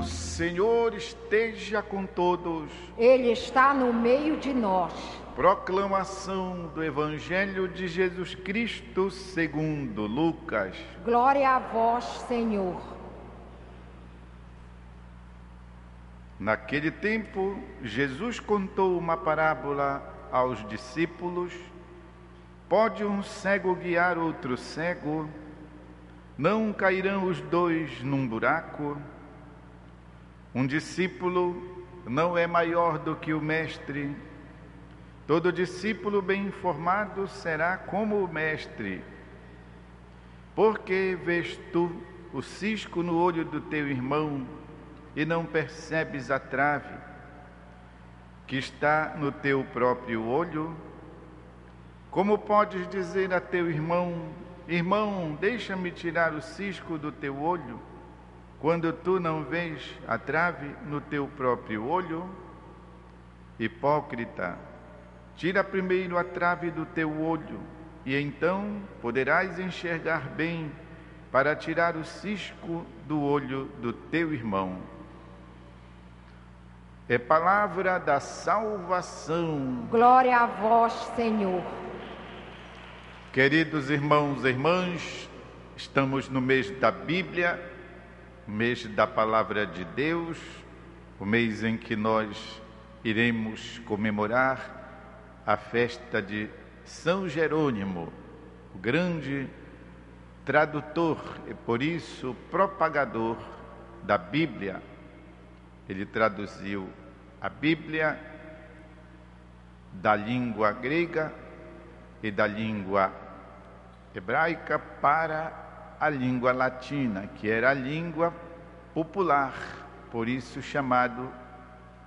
O Senhor esteja com todos. Ele está no meio de nós. Proclamação do Evangelho de Jesus Cristo segundo Lucas. Glória a vós, Senhor. Naquele tempo, Jesus contou uma parábola aos discípulos. Pode um cego guiar outro cego? Não cairão os dois num buraco? Um discípulo não é maior do que o mestre. Todo discípulo bem informado será como o mestre. Por que vês tu o cisco no olho do teu irmão e não percebes a trave que está no teu próprio olho? Como podes dizer a teu irmão: irmão, deixa-me tirar o cisco do teu olho, quando tu não vês a trave no teu próprio olho? Hipócrita, tira primeiro a trave do teu olho, e então poderás enxergar bem para tirar o cisco do olho do teu irmão. É palavra da salvação. Glória a vós, Senhor. Queridos irmãos e irmãs, estamos no mês da Bíblia, o mês da Palavra de Deus, o mês em que nós iremos comemorar a festa de São Jerônimo, o grande tradutor e por isso propagador da Bíblia. Ele traduziu a Bíblia da língua grega e da língua hebraica para a língua latina, que era a língua popular, por isso chamado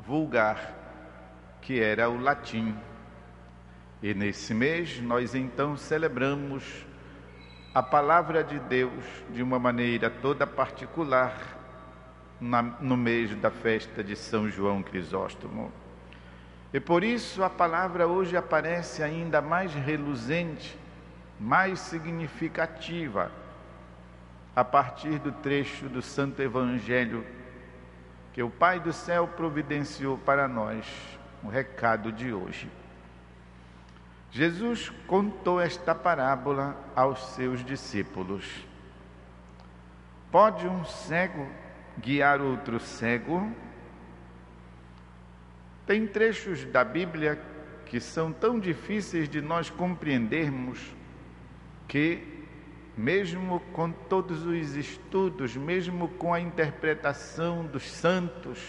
vulgar, que era o latim. E nesse mês nós então celebramos a palavra de Deus de uma maneira toda particular no mês da festa de São João Crisóstomo. E por isso a palavra hoje aparece ainda mais reluzente, mais significativa, a partir do trecho do Santo Evangelho que o Pai do Céu providenciou para nós, o recado de hoje. Jesus contou esta parábola aos seus discípulos. Pode um cego guiar outro cego? Tem trechos da Bíblia que são tão difíceis de nós compreendermos que, mesmo com todos os estudos, mesmo com a interpretação dos santos,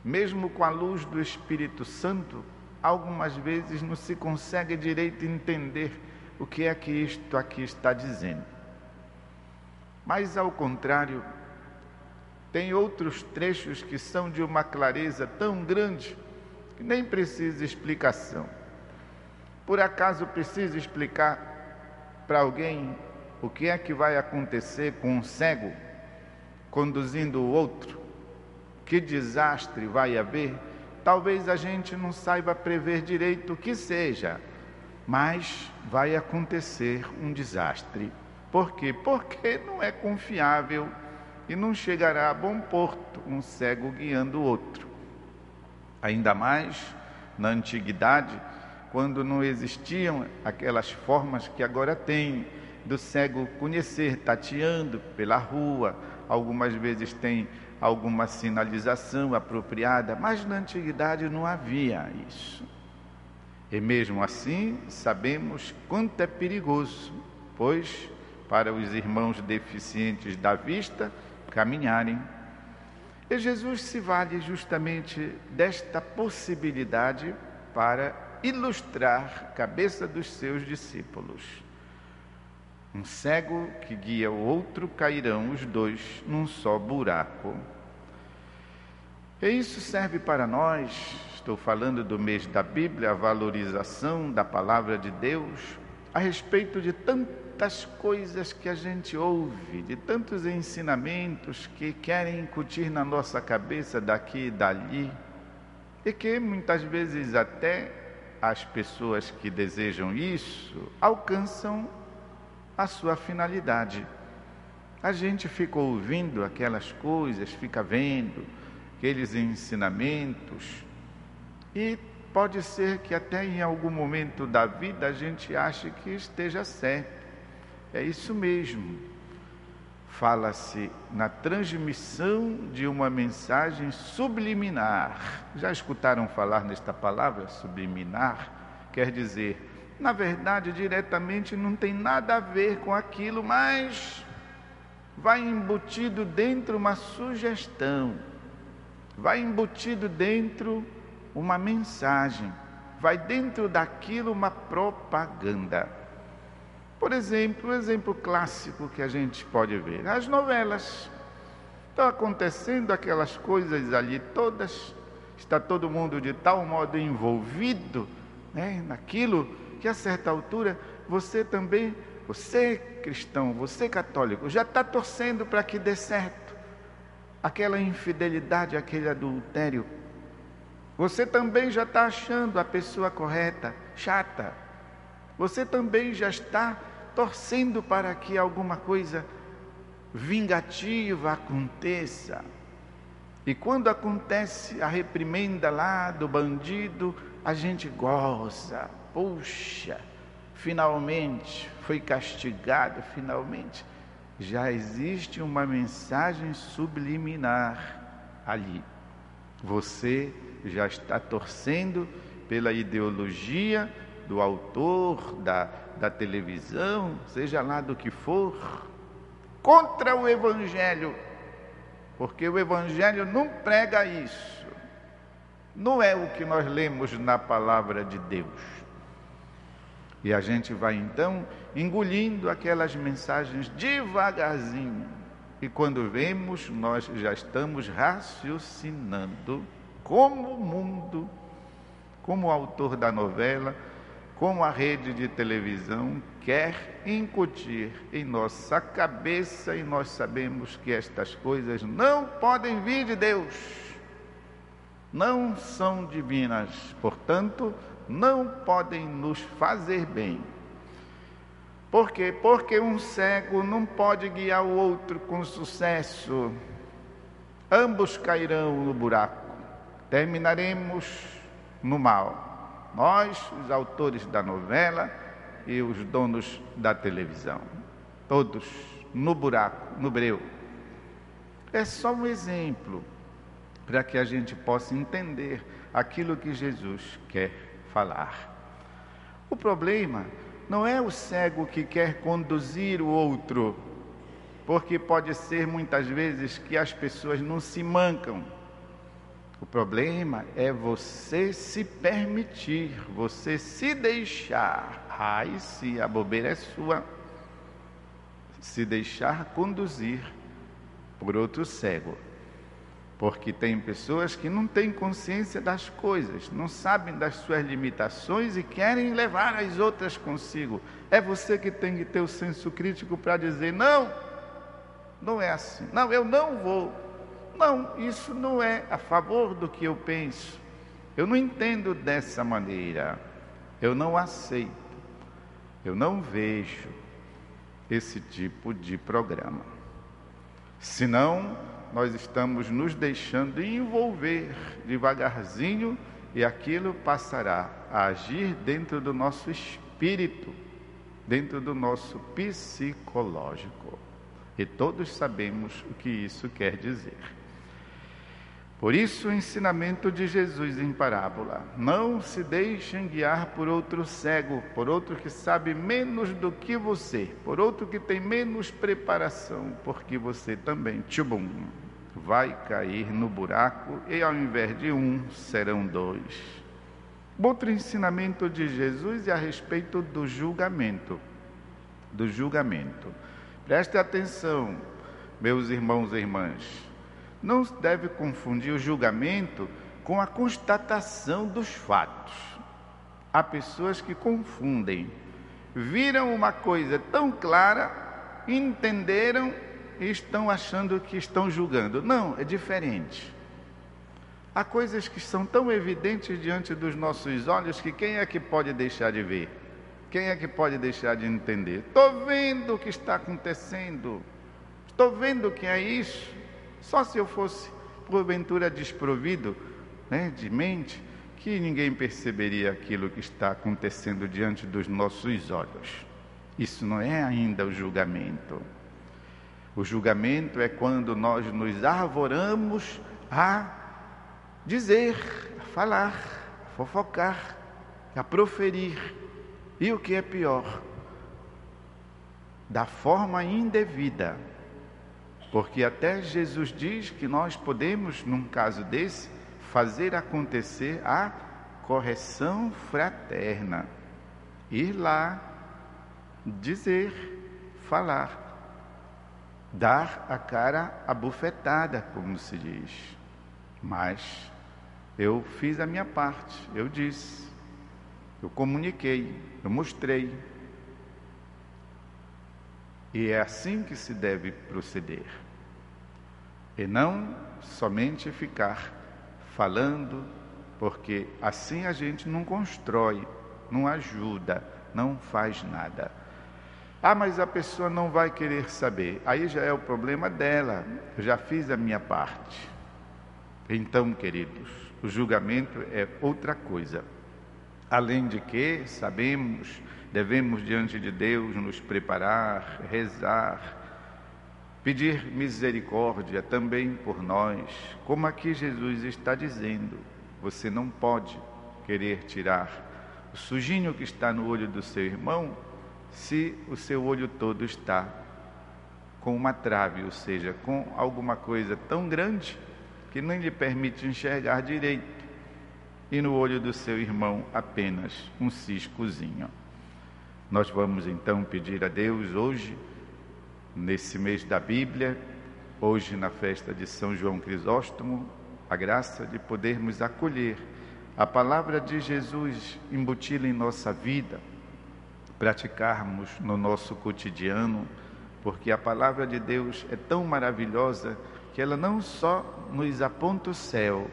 mesmo com a luz do Espírito Santo, algumas vezes não se consegue direito entender o que é que isto aqui está dizendo. Mas, ao contrário, tem outros trechos que são de uma clareza tão grande que nem precisa explicação. Por acaso precisa explicar para alguém o que é que vai acontecer com um cego conduzindo o outro? Que desastre vai haver? Talvez a gente não saiba prever direito o que seja, mas vai acontecer um desastre. Por quê? Porque não é confiável e não chegará a bom porto um cego guiando o outro. Ainda mais na antiguidade, quando não existiam aquelas formas que agora tem do cego conhecer, tateando pela rua, algumas vezes tem alguma sinalização apropriada, mas na antiguidade não havia isso. E mesmo assim, sabemos quanto é perigoso, pois para os irmãos deficientes da vista caminharem. E Jesus se vale justamente desta possibilidade para ilustrar a cabeça dos seus discípulos. Um cego que guia o outro, cairão os dois num só buraco. E isso serve para nós, estou falando do mês da Bíblia, a valorização da palavra de Deus, a respeito de tantas coisas que a gente ouve, de tantos ensinamentos que querem incutir na nossa cabeça daqui e dali, e que muitas vezes até as pessoas que desejam isso alcançam a sua finalidade. A gente fica ouvindo aquelas coisas, fica vendo aqueles ensinamentos e pode ser que até em algum momento da vida a gente ache que esteja certo. É isso mesmo. Fala-se na transmissão de uma mensagem subliminar. Já escutaram falar nesta palavra, subliminar? Quer dizer, na verdade, diretamente não tem nada a ver com aquilo, mas vai embutido dentro uma sugestão, vai embutido dentro uma mensagem, vai dentro daquilo uma propaganda. Por exemplo, um exemplo clássico que a gente pode ver, as novelas. Estão acontecendo aquelas coisas ali todas, está todo mundo de tal modo envolvido, naquilo, que a certa altura você também, você cristão, você católico, já está torcendo para que dê certo aquela infidelidade, aquele adultério. Você também já está achando a pessoa correta, chata. Você também já está torcendo para que alguma coisa vingativa aconteça. E quando acontece a reprimenda lá do bandido, a gente goza. Puxa, finalmente foi castigado, finalmente. Já existe uma mensagem subliminar ali. Você já está torcendo pela ideologia do autor, da televisão, seja lá do que for, contra o Evangelho, porque o Evangelho não prega isso, não é o que nós lemos na palavra de Deus. E a gente vai então engolindo aquelas mensagens devagarzinho, e quando vemos, nós já estamos raciocinando como o mundo, como o autor da novela, como a rede de televisão quer incutir em nossa cabeça, e nós sabemos que estas coisas não podem vir de Deus, não são divinas, portanto, não podem nos fazer bem. Por quê? Porque um cego não pode guiar o outro com sucesso. Ambos cairão no buraco, terminaremos no mal. Nós, os autores da novela e os donos da televisão, todos no buraco, no breu. É só um exemplo para que a gente possa entender aquilo que Jesus quer falar. O problema não é o cego que quer conduzir o outro, porque pode ser muitas vezes que as pessoas não se mancam. O problema é você se permitir, você se deixar, ai, se a bobeira é sua, se deixar conduzir por outro cego. Porque tem pessoas que não têm consciência das coisas, não sabem das suas limitações e querem levar as outras consigo. É você que tem que ter o senso crítico para dizer, não, não é assim, não, eu não vou. Não, isso não é a favor do que eu penso. Eu não entendo dessa maneira. Eu não aceito. Eu não vejo esse tipo de programa. Senão, nós estamos nos deixando envolver devagarzinho e aquilo passará a agir dentro do nosso espírito, dentro do nosso psicológico. E todos sabemos o que isso quer dizer. Por isso o ensinamento de Jesus em parábola: não se deixem guiar por outro cego, por outro que sabe menos do que você, por outro que tem menos preparação, porque você também, tchubum, vai cair no buraco e ao invés de um, serão dois. Outro ensinamento de Jesus é a respeito do julgamento. Do julgamento. Preste atenção, meus irmãos e irmãs. Não se deve confundir o julgamento com a constatação dos fatos. Há pessoas que confundem. Viram uma coisa tão clara, entenderam e estão achando que estão julgando. Não, é diferente. Há coisas que são tão evidentes diante dos nossos olhos que quem é que pode deixar de ver? Quem é que pode deixar de entender? Estou vendo o que está acontecendo. Estou vendo que é isso. Só se eu fosse, porventura, desprovido, de mente, que ninguém perceberia aquilo que está acontecendo diante dos nossos olhos. Isso não é ainda o julgamento. O julgamento é quando nós nos arvoramos a dizer, a falar, a fofocar, a proferir. E o que é pior, da forma indevida. Porque até Jesus diz que nós podemos, num caso desse, fazer acontecer a correção fraterna. Ir lá, dizer, falar, dar a cara a bufetada, como se diz. Mas eu fiz a minha parte, eu disse, eu comuniquei, eu mostrei. E é assim que se deve proceder. E não somente ficar falando, porque assim a gente não constrói, não ajuda, não faz nada. Ah, mas a pessoa não vai querer saber. Aí já é o problema dela. Eu já fiz a minha parte. Então, queridos, o julgamento é outra coisa. Além de que, sabemos, devemos diante de Deus nos preparar, rezar, pedir misericórdia também por nós, como aqui Jesus está dizendo. Você não pode querer tirar o sujinho que está no olho do seu irmão, se o seu olho todo está com uma trave, ou seja, com alguma coisa tão grande que não lhe permite enxergar direito, e no olho do seu irmão apenas um ciscozinho. Nós vamos então pedir a Deus hoje, nesse mês da Bíblia, hoje na festa de São João Crisóstomo, a graça de podermos acolher a palavra de Jesus, embutida em nossa vida, praticarmos no nosso cotidiano, porque a palavra de Deus é tão maravilhosa que ela não só nos aponta o céu,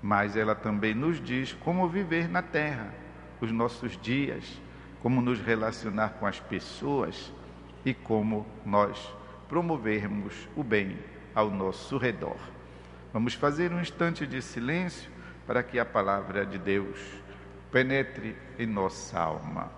mas ela também nos diz como viver na terra, os nossos dias, como nos relacionar com as pessoas e como nós promovermos o bem ao nosso redor. Vamos fazer um instante de silêncio para que a palavra de Deus penetre em nossa alma.